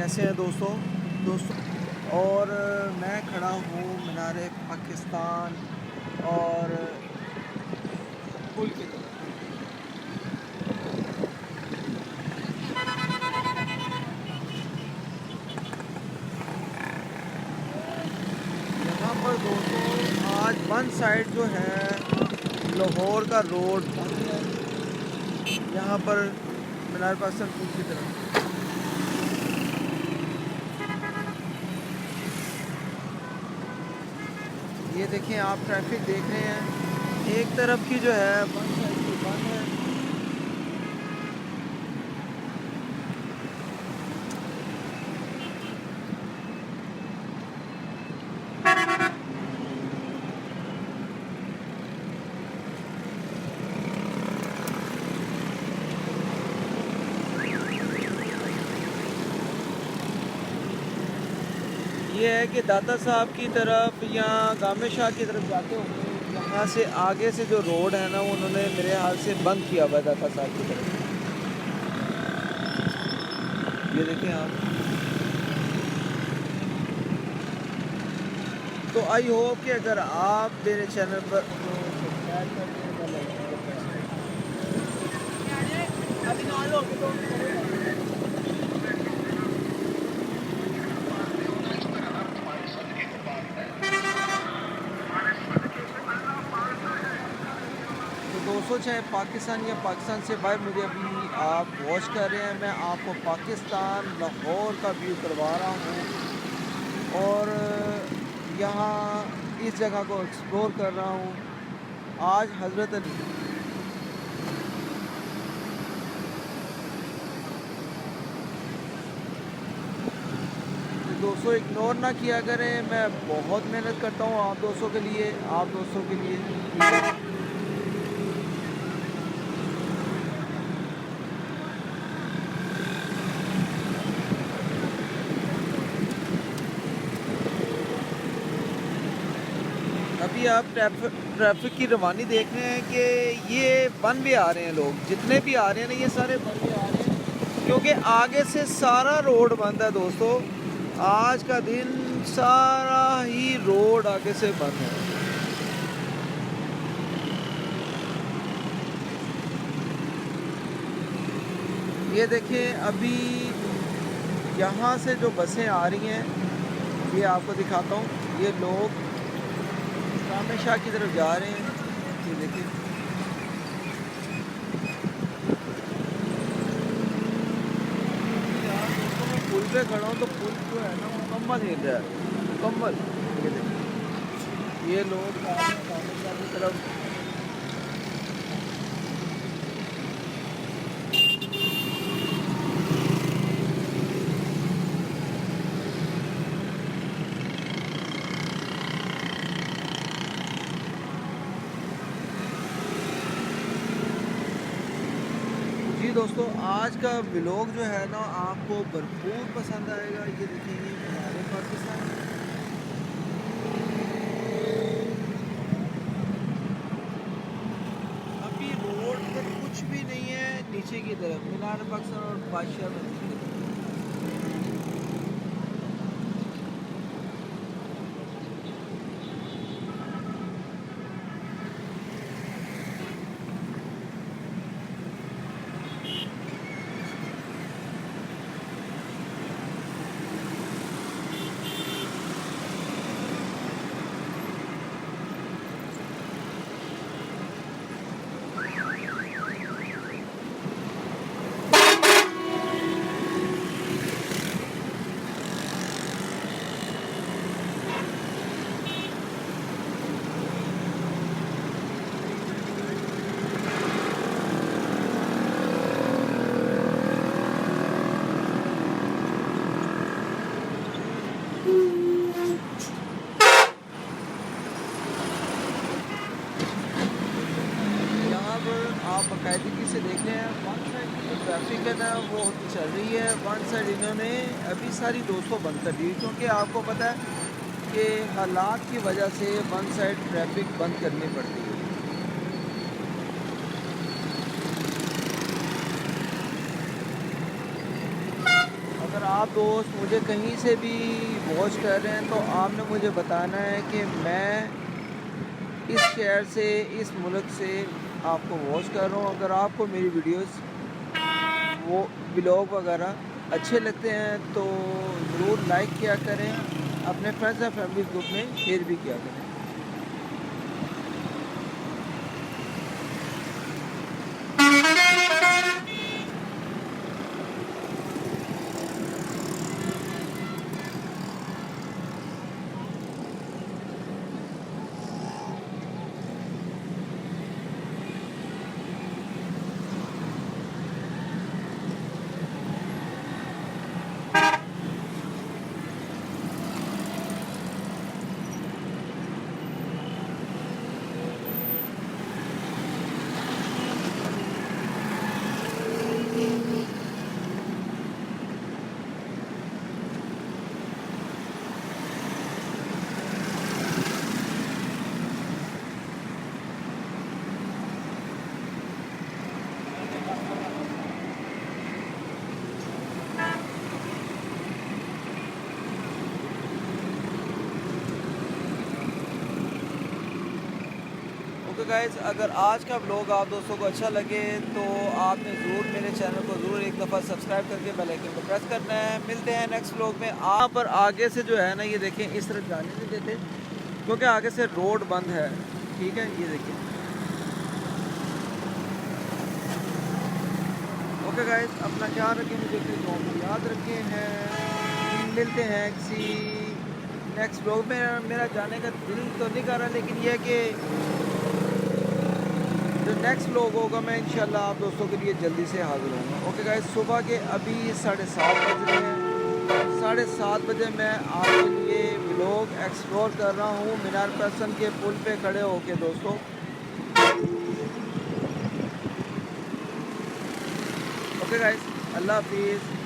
कैसे हैं दोस्तों। और मैं खड़ा हूँ मीनार पाकिस्तान और पुल की तरफ। यहाँ पर दोस्तों आज वन साइड जो है लाहौर का रोड बंद है, यहाँ पर मीनार पाकिस्तान पुल की तरफ। ये देखें, आप ट्रैफिक देख रहे हैं, एक तरफ की जो है वन साइड की बंद है। ये है कि दाता साहब की तरफ या गामे शाह की तरफ जाते होंगे, यहाँ से आगे से जो रोड है ना वो उन्होंने मेरे हाल से बंद किया हुआ है दाता साहब की तरफ। ये देखें आप। तो आई होप कि अगर आप मेरे चैनल पर सब्सक्राइब कर दें दोस्तों, चाहे पाकिस्तान या पाकिस्तान से बाहर मुझे अभी आप वॉच कर रहे हैं, मैं आपको पाकिस्तान लाहौर का व्यू करवा रहा हूँ और यहाँ इस जगह को एक्सप्लोर कर रहा हूँ। आज हज़रत अली दोस्तों इग्नोर ना किया करें, मैं बहुत मेहनत करता हूँ आप दोस्तों के लिए, अभी आप ट्रैफिक की रवानी देख रहे हैं कि ये वन वे आ रहे हैं, लोग जितने भी आ रहे हैं ना ये सारे वन वे आ रहे हैं, क्योंकि आगे से सारा रोड बंद है दोस्तों। आज का दिन सारा ही रोड आगे से बंद है। ये देखें, अभी यहाँ से जो बसें आ रही हैं ये आपको दिखाता हूँ। ये लोग गामे शाह की तरफ जा रहे हैं। ये देखिए, पुल पे खड़ा हूँ तो पुल जो है ना मुकम्मल हिल रहा है, मुकम्मल। ये देखिए, ये लोग जा रहे हैं गामे शाह की तरफ। जी दोस्तों, आज का व्लॉग जो है ना आपको भरपूर पसंद आएगा। ये देखिए हमारे पाकिस्तान अभी रोड पर कुछ भी नहीं है, नीचे की तरफ मीनार पाकिस्तान और बादशाह मंदिर की तरफ। आप बाकायदगी से देख रहे हैं, वन साइड की जो ट्रैफिक है ना वो चल रही है। वन साइड इन्होंने अभी सारी 200 बंद कर दी, क्योंकि आपको पता है कि हालात की वजह से वन साइड ट्रैफिक बंद करनी पड़ती है। अगर आप दोस्त मुझे कहीं से भी वॉच कर रहे हैं तो आपने मुझे बताना है कि मैं इस शहर से, इस मुल्क से आपको वॉच कर रहा हूँ। अगर आपको मेरी वीडियोस वो ब्लॉग वगैरह अच्छे लगते हैं तो ज़रूर लाइक किया करें, अपने फ्रेंड्स एंड फैमिली ग्रुप में शेयर भी किया करें। ओके गाइज़, अगर आज का ब्लॉग आप दोस्तों को अच्छा लगे तो आपने ज़रूर मेरे चैनल को ज़रूर एक दफ़ा सब्सक्राइब करके बेल आइकन को प्रेस करना है। मिलते हैं नेक्स्ट ब्लॉग में। आप पर आगे से जो है ना, ये देखें, इस तरफ जाने नहीं देते क्योंकि आगे से रोड बंद है। ठीक है, ये देखिए। ओके गाइज़, अपना ख्याल रखें, मुझे अपनी दुआ में याद रखें हैं। मिलते हैं किसी नेक्स्ट ब्लॉग में। मेरा जाने का दिल तो नहीं कर रहा, लेकिन यह कि जो नेक्स्ट व्लॉग होगा मैं इंशाल्लाह आप दोस्तों के लिए जल्दी से हाज़िर होऊंगा। ओके गाइस, सुबह के अभी 7:30 बज रहे हैं। 7:30 बजे मैं आपके लिए व्लॉग एक्सप्लोर कर रहा हूँ मीनार पर्सन के पुल पे खड़े होके दोस्तों। ओके गाइस, अल्लाह हाफिज़।